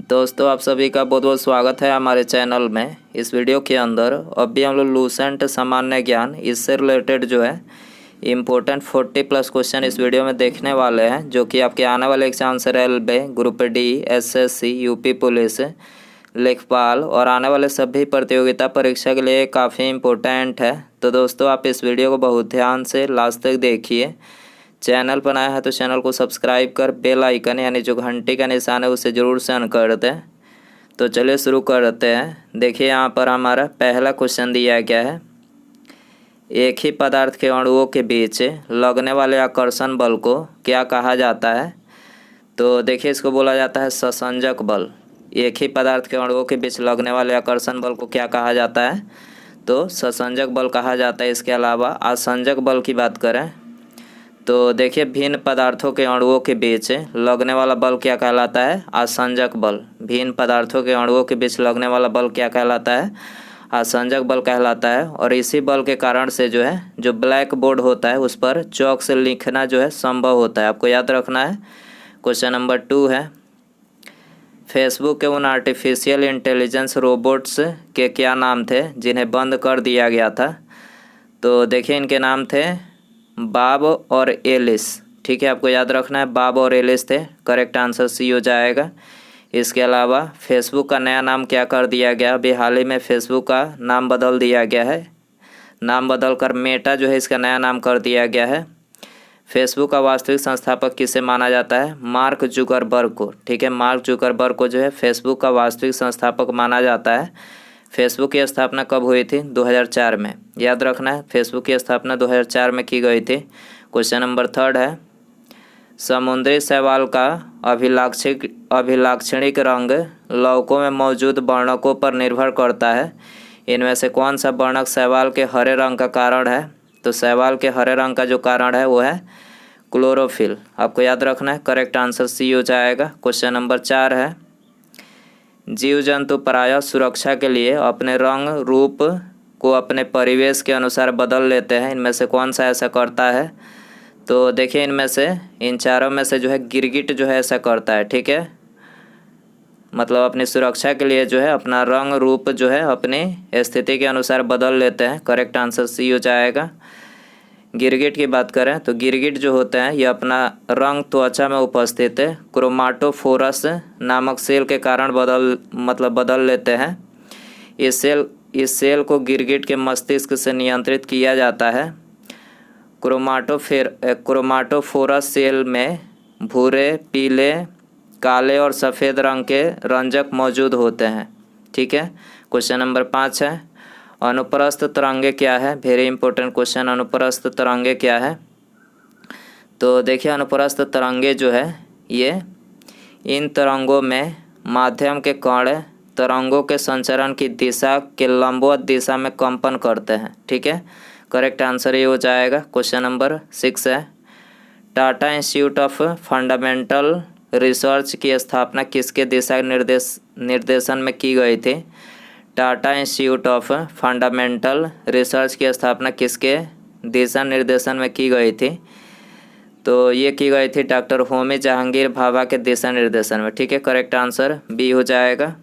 दोस्तों आप सभी का बहुत बहुत स्वागत है हमारे चैनल में। इस वीडियो के अंदर अभी हम लोग लूसेंट सामान्य ज्ञान इससे रिलेटेड जो है इम्पोर्टेंट 40+ क्वेश्चन इस वीडियो में देखने वाले हैं, जो कि आपके आने वाले एग्जाम से railway group D, SSC, UP police, लेखपाल और आने वाले सभी प्रतियोगिता परीक्षा के लिए काफ़ी इम्पोर्टेंट है। तो दोस्तों आप इस वीडियो को बहुत ध्यान से लास्ट तक देखिए। चैनल पर नया है तो चैनल को सब्सक्राइब कर बेल आइकन यानी जो घंटी का निशान है उसे ज़रूर से ऑन कर दें। तो चलिए शुरू करते हैं। देखिए यहाँ पर हमारा पहला क्वेश्चन दिया गया है, एक ही पदार्थ के अणुओं के बीच लगने वाले आकर्षण बल को क्या कहा जाता है। तो देखिए इसको बोला जाता है ससंजक बल। एक ही पदार्थ के अणुओं के बीच लगने वाले आकर्षण बल को क्या कहा जाता है, तो ससंजक बल कहा जाता है। इसके अलावा आसंजक बल की बात करें तो देखिए भिन्न पदार्थों के अणुओं के बीच लगने वाला बल क्या कहलाता है, आसंजक बल। भिन्न पदार्थों के अणुओं के बीच लगने वाला बल क्या कहलाता है, आसंजक बल कहलाता है। और इसी बल के कारण से जो है जो ब्लैक बोर्ड होता है उस पर चौक से लिखना जो है संभव होता है। आपको याद रखना है। क्वेश्चन नंबर 2 है, फेसबुक के उन आर्टिफिशियल इंटेलिजेंस रोबोट्स के क्या नाम थे जिन्हें बंद कर दिया गया था। तो देखिए इनके नाम थे बॉब और एलिस। ठीक है, आपको याद रखना है, बॉब और एलिस थे। करेक्ट आंसर सी हो जाएगा। इसके अलावा फेसबुक का नया नाम क्या कर दिया गया, अभी हाल ही में फेसबुक का नाम बदल दिया गया है। नाम बदल कर मेटा जो है इसका नया नाम कर दिया गया है। फेसबुक का वास्तविक संस्थापक किसे माना जाता है, मार्क जुकरबर्ग को। ठीक है, मार्क जुकरबर्ग को जो है फेसबुक का वास्तविक संस्थापक माना जाता है। फेसबुक की स्थापना कब हुई थी, 2004 में। याद रखना है, फेसबुक की स्थापना 2004 में की गई थी। क्वेश्चन नंबर 3 है, समुद्री शैवाल का अभिलाक्षणिक रंग लौकों में मौजूद वर्णकों पर निर्भर करता है। इनमें से कौन सा वर्णक शैवाल के हरे रंग का कारण है। तो शैवाल के हरे रंग का जो कारण है वो है क्लोरोफिल। आपको याद रखना है। करेक्ट आंसर सी हो जाएगा। क्वेश्चन नंबर 4 है, जीव जंतु प्रायः सुरक्षा के लिए अपने रंग रूप को अपने परिवेश के अनुसार बदल लेते हैं। इनमें से कौन सा ऐसा करता है। तो देखिए इनमें से इन चारों में से जो है गिरगिट जो है ऐसा करता है। ठीक है, मतलब अपनी सुरक्षा के लिए जो है अपना रंग रूप जो है अपनी स्थिति के अनुसार बदल लेते हैं। करेक्ट आंसर सी हो जाएगा। गिरगिट की बात करें तो गिरगिट जो होते हैं ये अपना रंग त्वचा में उपस्थित क्रोमाटोफोरस नामक सेल के कारण बदल लेते हैं। इस सेल को गिरगिट के मस्तिष्क से नियंत्रित किया जाता है। क्रोमाटोफोरस सेल में भूरे, पीले, काले और सफ़ेद रंग के रंजक मौजूद होते हैं। ठीक है, क्वेश्चन नंबर 5 है, अनुप्रस्थ तरंगे क्या है। वेरी इंपॉर्टेंट क्वेश्चन, अनुप्रस्थ तरंगे क्या है। तो देखिए अनुप्रस्थ तरंगे जो है ये इन तरंगों में माध्यम के कण तरंगों के संचरण की दिशा के लंबवत दिशा में कंपन करते हैं। ठीक है, करेक्ट आंसर ये हो जाएगा। क्वेश्चन नंबर 6 है, Tata institute of fundamental research की स्थापना किसके दिशा निर्देशन में की गई थी। Tata institute of fundamental research की स्थापना किसके दिशा निर्देशन में की गई थी। तो ये की गई थी डॉक्टर होमी जहांगीर भाभा के दिशा निर्देशन में। ठीक है, करेक्ट आंसर बी हो जाएगा।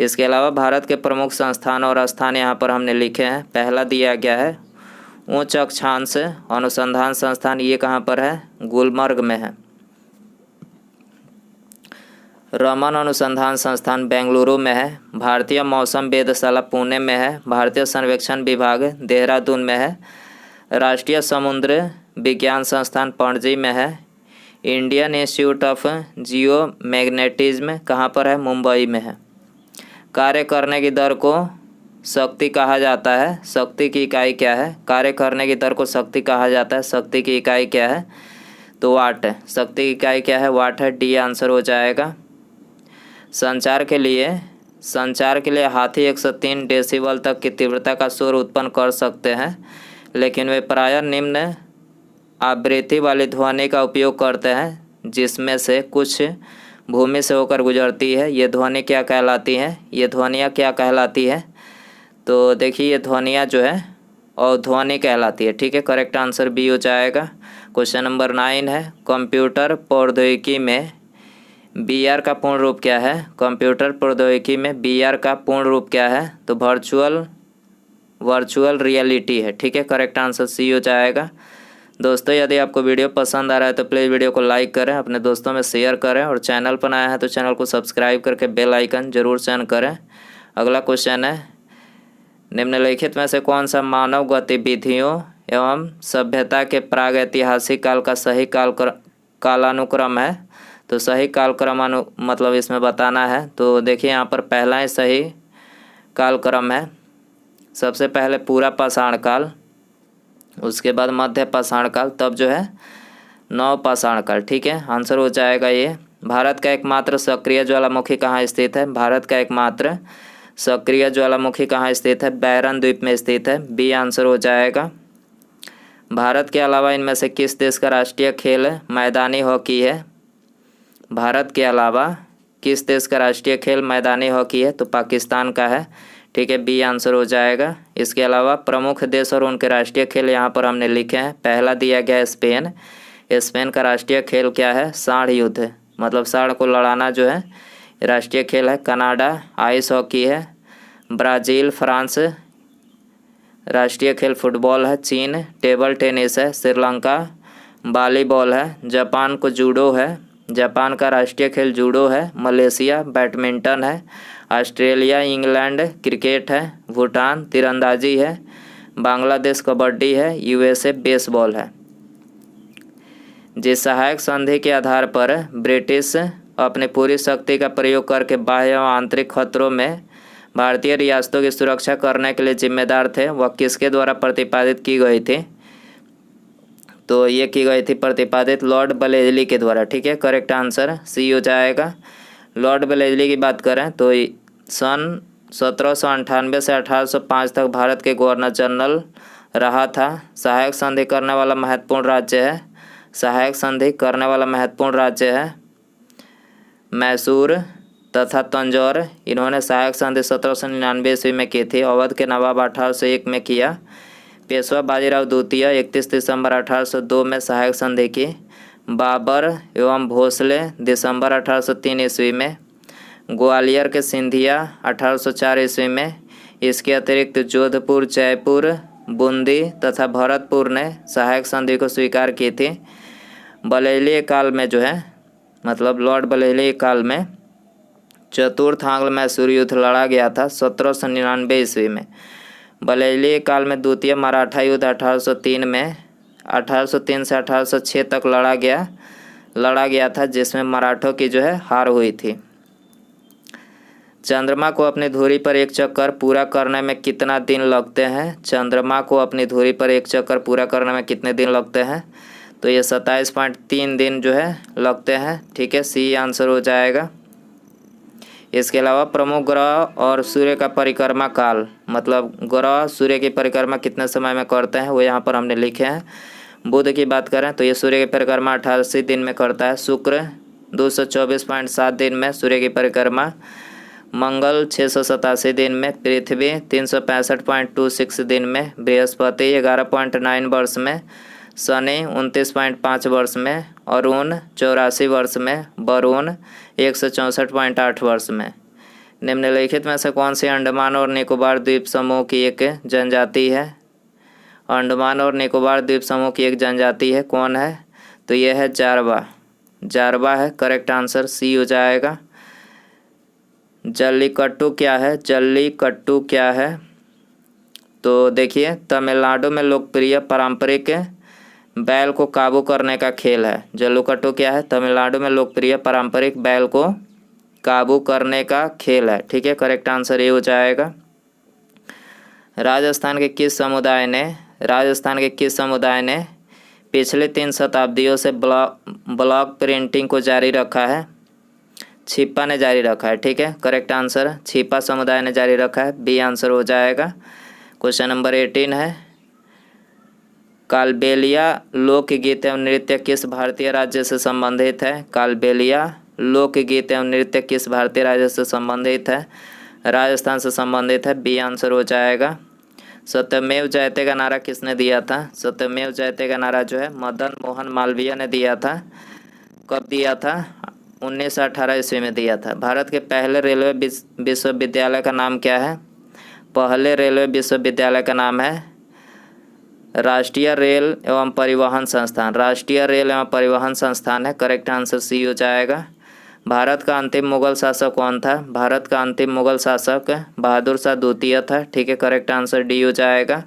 इसके अलावा भारत के प्रमुख संस्थान और स्थान यहाँ पर हमने लिखे हैं। पहला दिया गया है उच्च अक्षांश अनुसंधान संस्थान, ये कहाँ पर है, गुलमर्ग में है। रमन अनुसंधान संस्थान बेंगलुरु में है। भारतीय मौसम वेधशाला पुणे में है। भारतीय सर्वेक्षण विभाग देहरादून में है। राष्ट्रीय समुद्र विज्ञान संस्थान पणजी में है। Indian institute of geo magnetism कहाँ पर है, मुंबई में है। कार्य करने की दर को शक्ति कहा जाता है। शक्ति की इकाई क्या है, कार्य करने की दर को शक्ति कहा जाता है। शक्ति की इकाई क्या है, तो वाट है। शक्ति की इकाई क्या है, वाट है। डी आंसर हो जाएगा। संचार के लिए हाथी 103 डेसिबल तक की तीव्रता का शोर उत्पन्न कर सकते हैं, लेकिन वे प्रायः निम्न आवृत्ति वाली ध्वनि का उपयोग करते हैं, जिसमें से कुछ भूमि से होकर गुजरती है। ये ध्वनि क्या कहलाती है, ये ध्वनियाँ क्या कहलाती है। तो देखिए ये ध्वनियाँ जो है अवध्वनि कहलाती है। ठीक है, करेक्ट आंसर बी हो जाएगा। क्वेश्चन नंबर 9 है, कंप्यूटर प्रौद्योगिकी में VR का पूर्ण रूप क्या है? कंप्यूटर प्रौद्योगिकी में VR का पूर्ण रूप क्या है? तो वर्चुअल रियलिटी है। ठीक है, करेक्ट आंसर सी हो जाएगा। दोस्तों, यदि आपको वीडियो पसंद आ रहा है तो प्लीज़ वीडियो को लाइक करें, अपने दोस्तों में शेयर करें और चैनल पर नया है तो चैनल को सब्सक्राइब करके बेल आइकन जरूर चयन करें। अगला क्वेश्चन है, निम्नलिखित में से कौन सा मानव गतिविधियों एवं सभ्यता के प्राग ऐतिहासिक काल का सही कालानुक्रम है? तो सही कालक्रम मतलब इसमें बताना है। तो देखिए यहाँ पर पहला ही सही कालक्रम है। सबसे पहले पूरा पाषाण काल, उसके बाद मध्य पाषाण काल, तब जो है नव पाषाण काल। ठीक है, आंसर हो जाएगा ये। भारत का एकमात्र सक्रिय ज्वालामुखी कहाँ स्थित है? भारत का एकमात्र सक्रिय ज्वालामुखी कहाँ स्थित है? बैरन द्वीप में स्थित है। बी आंसर हो जाएगा। भारत के अलावा इनमें से किस देश का राष्ट्रीय खेल मैदानी हॉकी है? भारत के अलावा किस देश का राष्ट्रीय खेल मैदानी हॉकी है? तो पाकिस्तान का है। ठीक है, बी आंसर हो जाएगा। इसके अलावा प्रमुख देश और उनके राष्ट्रीय खेल यहाँ पर हमने लिखे हैं। पहला दिया गया है स्पेन। स्पेन का राष्ट्रीय खेल क्या है? सांड युद्ध, मतलब सांड को लड़ाना जो है राष्ट्रीय खेल है। कनाडा आइस हॉकी है। ब्राज़ील फ्रांस राष्ट्रीय खेल फुटबॉल है। चीन टेबल टेनिस है। श्रीलंका वॉलीबॉल है। जापान को जूडो है, जापान का राष्ट्रीय खेल जूडो है। मलेशिया बैडमिंटन है। ऑस्ट्रेलिया इंग्लैंड क्रिकेट है। भूटान तीरंदाजी है। बांग्लादेश कबड्डी है। USA बेसबॉल है। जिस सहायक संधि के आधार पर ब्रिटिश अपनी पूरी शक्ति का प्रयोग करके बाह्य व आंतरिक खतरों में भारतीय रियासतों की सुरक्षा करने के लिए जिम्मेदार थे, वह किसके द्वारा प्रतिपादित की गई थी? तो ये की गई थी प्रतिपादित लॉर्ड बलेजली के द्वारा। ठीक है, करेक्ट आंसर सी हो जाएगा। लॉर्ड बलेजली की बात करें तो सन 1798 से 1805 तक भारत के गवर्नर जनरल रहा था। सहायक संधि करने वाला महत्वपूर्ण राज्य है। सहायक संधि करने वाला महत्वपूर्ण राज्य है मैसूर तथा तंजौर। इन्होंने सहायक संधि 1799 ईस्वी में की थी। अवध के नवाब 1801 में किया। पेशवा बाजीराव द्वितीय 31 दिसंबर 1802 में सहायक संधि की। बाबर एवं भोसले दिसंबर 1803 ईस्वी में। ग्वालियर के सिंधिया 1804 ईस्वी में। इसके अतिरिक्त जोधपुर जयपुर बूंदी तथा भरतपुर ने सहायक संधि को स्वीकार की थी। बलेली काल में जो है, मतलब लॉर्ड बलेली काल में चतुर्थ आंग्ल मैसूर युद्ध लड़ा गया था 1799 ईस्वी में। बलेली काल में द्वितीय मराठा युद्ध 1803 में 1803 से 1806 तक लड़ा गया था, जिसमें मराठों की जो है हार हुई थी। चंद्रमा को अपनी धुरी पर एक चक्कर पूरा करने में कितना दिन लगते हैं? चंद्रमा को अपनी धुरी पर एक चक्कर पूरा करने में कितने दिन लगते हैं? तो ये 27.3 दिन जो है लगते हैं। ठीक है, सी आंसर हो जाएगा। इसके अलावा प्रमुख ग्रह और सूर्य का परिक्रमा काल, मतलब ग्रह सूर्य की परिक्रमा कितने समय में करते हैं, वो यहाँ पर हमने लिखे हैं। बुध की बात करें तो ये सूर्य की परिक्रमा 88 दिन में करता है। शुक्र 224.7 दिन में सूर्य की परिक्रमा। मंगल 687 दिन में। पृथ्वी 365.26 दिन में। बृहस्पति 11.9 वर्ष में। शनि 29.5 वर्ष में। अरुण 84 वर्ष में। वरुण 164.8 वर्ष में। निम्नलिखित में से कौन सी अंडमान और निकोबार द्वीप समूह की एक जनजाति है? अंडमान और निकोबार द्वीप समूह की एक जनजाति है, कौन है? तो यह है जारवा। जारवा है, करेक्ट आंसर सी हो जाएगा। जल्लीकट्टू क्या है? जल्लीकट्टू क्या है? तो देखिए, तमिलनाडु में लोकप्रिय पारंपरिक बैल को काबू करने का खेल है। जल्लीकट्टू क्या है? तमिलनाडु में लोकप्रिय पारंपरिक बैल को काबू करने का खेल है। ठीक है, करेक्ट आंसर ये हो जाएगा। राजस्थान के किस समुदाय ने पिछले 3 शताब्दियों से ब्लॉक प्रिंटिंग को जारी रखा है? छिपा ने जारी रखा है। ठीक है, करेक्ट आंसर छिपा समुदाय ने जारी रखा है। बी आंसर हो जाएगा। क्वेश्चन नंबर 18 है, कालबेलिया लोकगीत एवं नृत्य किस भारतीय राज्य से संबंधित है? कालबेलिया लोकगीत एवं नृत्य किस भारतीय राज्य से संबंधित है? राजस्थान से संबंधित है। बी आंसर हो जाएगा। सत्यमेव जयते का नारा किसने दिया था? सत्यमेव जयते का नारा जो है मदन मोहन मालवीय ने दिया था। कब दिया था? 1918 ईस्वी में दिया था। भारत के पहले रेलवे विश्वविद्यालय का नाम क्या है? पहले रेलवे विश्वविद्यालय का नाम है राष्ट्रीय रेल एवं परिवहन संस्थान। राष्ट्रीय रेल एवं परिवहन संस्थान है। करेक्ट आंसर सी हो जाएगा। भारत का अंतिम मुगल शासक कौन था? भारत का अंतिम मुगल शासक बहादुर शाह द्वितीय था। ठीक है, करेक्ट आंसर डी हो जाएगा।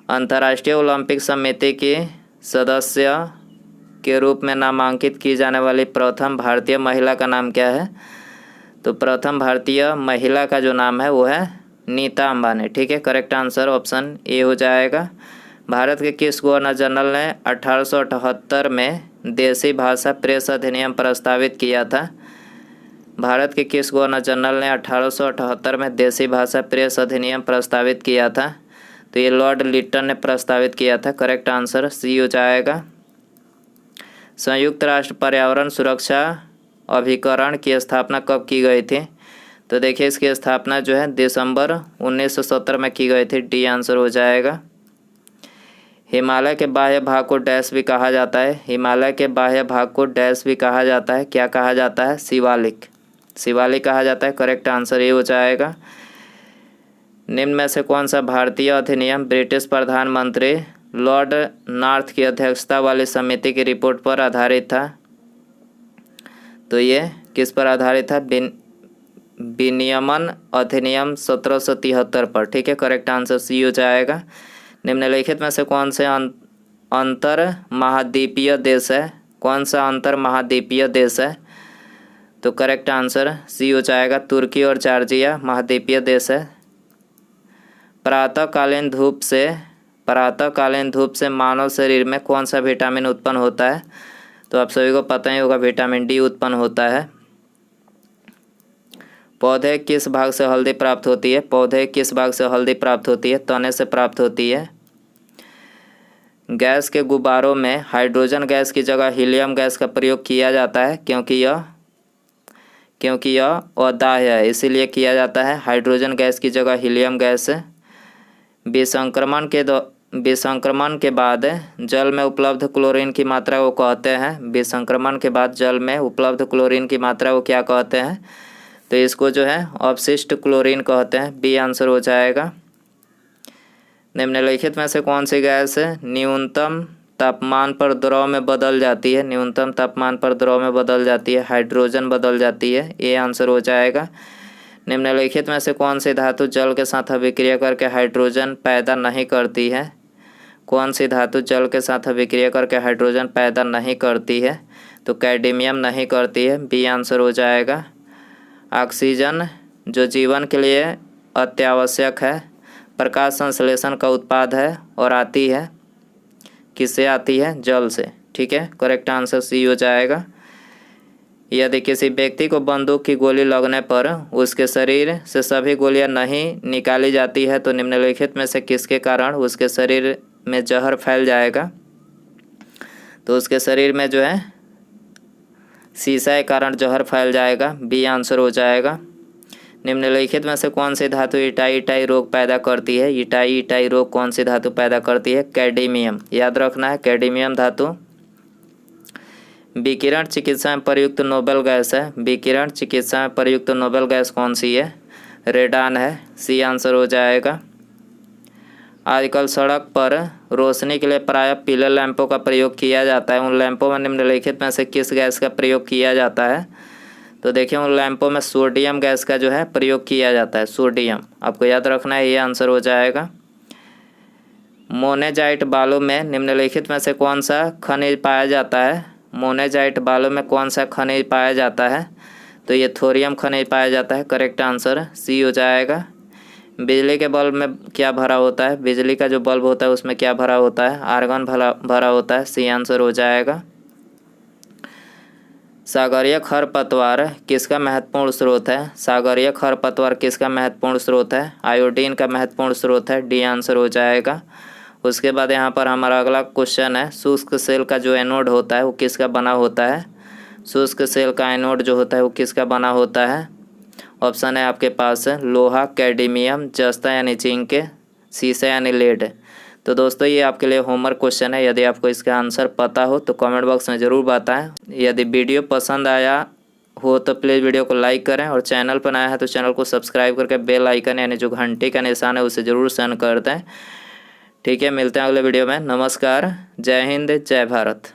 अंतर्राष्ट्रीय ओलंपिक समिति की सदस्य के रूप में नामांकित की जाने वाली प्रथम भारतीय महिला का नाम क्या है? तो प्रथम भारतीय महिला का जो नाम है वो है नीता अंबानी। ठीक है, करेक्ट आंसर ऑप्शन ए हो जाएगा। भारत के किस गवर्नर जनरल ने 1878 में देसी भाषा प्रेस अधिनियम प्रस्तावित किया था? भारत के किस गवर्नर जनरल ने 1878 में देसी भाषा प्रेस अधिनियम प्रस्तावित किया था? तो ये लॉर्ड लिटन ने प्रस्तावित किया था। करेक्ट आंसर सी हो जाएगा। संयुक्त राष्ट्र पर्यावरण सुरक्षा अभिकरण की स्थापना कब की गई थी? तो देखिए इसकी स्थापना जो है दिसंबर 1970 में की गई थी। डी आंसर हो जाएगा। हिमालय के बाह्य भाग को डैश भी कहा जाता है। हिमालय के बाह्य भाग को डैश भी कहा जाता है। क्या कहा जाता है? शिवालिक। शिवालिक कहा जाता है। करेक्ट आंसर ये हो जाएगा। निम्न में से कौन सा भारतीय अधिनियम ब्रिटिश प्रधानमंत्री लॉर्ड नॉर्थ की अध्यक्षता वाली समिति की रिपोर्ट पर आधारित था? तो ये किस पर आधारित था? विनियमन अधिनियम 1773 पर। ठीक है, करेक्ट आंसर सी हो जाएगा। निम्नलिखित में से कौन से अंतर महाद्वीपीय देश है? कौन सा अंतर महाद्वीपीय देश है? तो करेक्ट आंसर सी हो जाएगा। तुर्की और जॉर्जिया महाद्वीपीय देश है। प्रातःकालीन धूप से मानव शरीर में कौन सा विटामिन उत्पन्न होता है? तो आप सभी को पता ही होगा, विटामिन डी उत्पन्न होता है। पौधे किस भाग से हल्दी प्राप्त होती है? पौधे किस भाग से हल्दी प्राप्त होती है? तने से प्राप्त होती है। गैस के गुब्बारों में हाइड्रोजन गैस की जगह हीलियम गैस का प्रयोग किया जाता है क्योंकि यह अदाह्य है, इसीलिए किया जाता है। हाइड्रोजन गैस की जगह हीलियम गैस। विसंक्रमण के बाद जल में उपलब्ध क्लोरीन की मात्रा को कहते हैं। विसंक्रमण के बाद जल में उपलब्ध क्लोरीन की मात्रा को क्या कहते हैं? तो इसको जो है अवशिष्ट क्लोरीन कहते हैं। बी आंसर हो जाएगा। निम्नलिखित में से कौन सी गैस न्यूनतम तापमान पर द्रव में बदल जाती है? न्यूनतम तापमान पर द्रव में बदल जाती है। हाइड्रोजन बदल जाती है। ए आंसर हो जाएगा। निम्नलिखित में से कौन सी धातु जल के साथ अभिक्रिया करके हाइड्रोजन पैदा नहीं करती है? कौन सी धातु जल के साथ अभिक्रिया करके हाइड्रोजन पैदा नहीं करती है? तो कैडमियम नहीं करती है। बी आंसर हो जाएगा। ऑक्सीजन जो जीवन के लिए अत्यावश्यक है, प्रकाश संश्लेषण का उत्पाद है और आती है किससे आती है? जल से। ठीक है, करेक्ट आंसर सी हो जाएगा। यदि किसी व्यक्ति को बंदूक की गोली लगने पर उसके शरीर से सभी गोलियां नहीं निकाली जाती है तो निम्नलिखित में से किसके कारण उसके शरीर में जहर फैल जाएगा? तो उसके शरीर में जो है शीशा के कारण जहर फैल जाएगा। बी आंसर हो जाएगा। निम्नलिखित में से कौन सी धातु इटाई रोग पैदा करती है? इटाई रोग कौन सी धातु पैदा करती है? कैडमियम। याद रखना है, कैडमियम धातु। विकिरण चिकित्सा में प्रयुक्त नोबेल गैस है। विकिरण चिकित्सा में प्रयुक्त नोबेल गैस कौन सी है? रेडान है। सी आंसर हो जाएगा। आजकल सड़क पर रोशनी के लिए प्रायः पीले लैंपों का प्रयोग किया जाता है। उन लैंपों में निम्नलिखित में से किस गैस का प्रयोग किया जाता है? तो देखिए उन लैंपों में सोडियम गैस का जो है प्रयोग किया जाता है। सोडियम आपको याद रखना है। ये आंसर हो जाएगा। मोनेजाइट बालू में निम्नलिखित में से कौन सा खनिज पाया जाता है? मोनेजाइट बालू में कौन सा खनिज पाया जाता है? तो ये थोरियम खनिज पाया जाता है। करेक्ट आंसर सी हो जाएगा। बिजली के बल्ब में क्या भरा होता है? बिजली का जो बल्ब होता है उसमें क्या भरा होता है? आर्गन भरा होता है। सी आंसर हो जाएगा। सागरीय खरपतवार किसका महत्वपूर्ण स्रोत है? सागरीय खरपतवार किसका महत्वपूर्ण स्रोत है? आयोडीन का महत्वपूर्ण स्रोत है। डी आंसर हो जाएगा। उसके बाद यहाँ पर हमारा अगला क्वेश्चन है, शुष्क सेल का जो एनोड होता है वो किसका बना होता है? शुष्क सेल का एनोड जो होता है वो किसका बना होता है? ऑप्शन है आपके पास लोहा, कैडमियम, जस्ता यानी जिंक, शीशा यानी लेड। तो दोस्तों ये आपके लिए होमवर्क क्वेश्चन है। यदि आपको इसका आंसर पता हो तो कमेंट बॉक्स में ज़रूर बताएं। यदि वीडियो पसंद आया हो तो प्लीज़ वीडियो को लाइक करें और चैनल पर नया है तो चैनल को सब्सक्राइब करके बेल आइकन यानी जो घंटी का निशान है उसे ज़रूर सेंड कर दें। ठीक है, मिलते हैं अगले वीडियो में। नमस्कार, जय हिंद, जय भारत।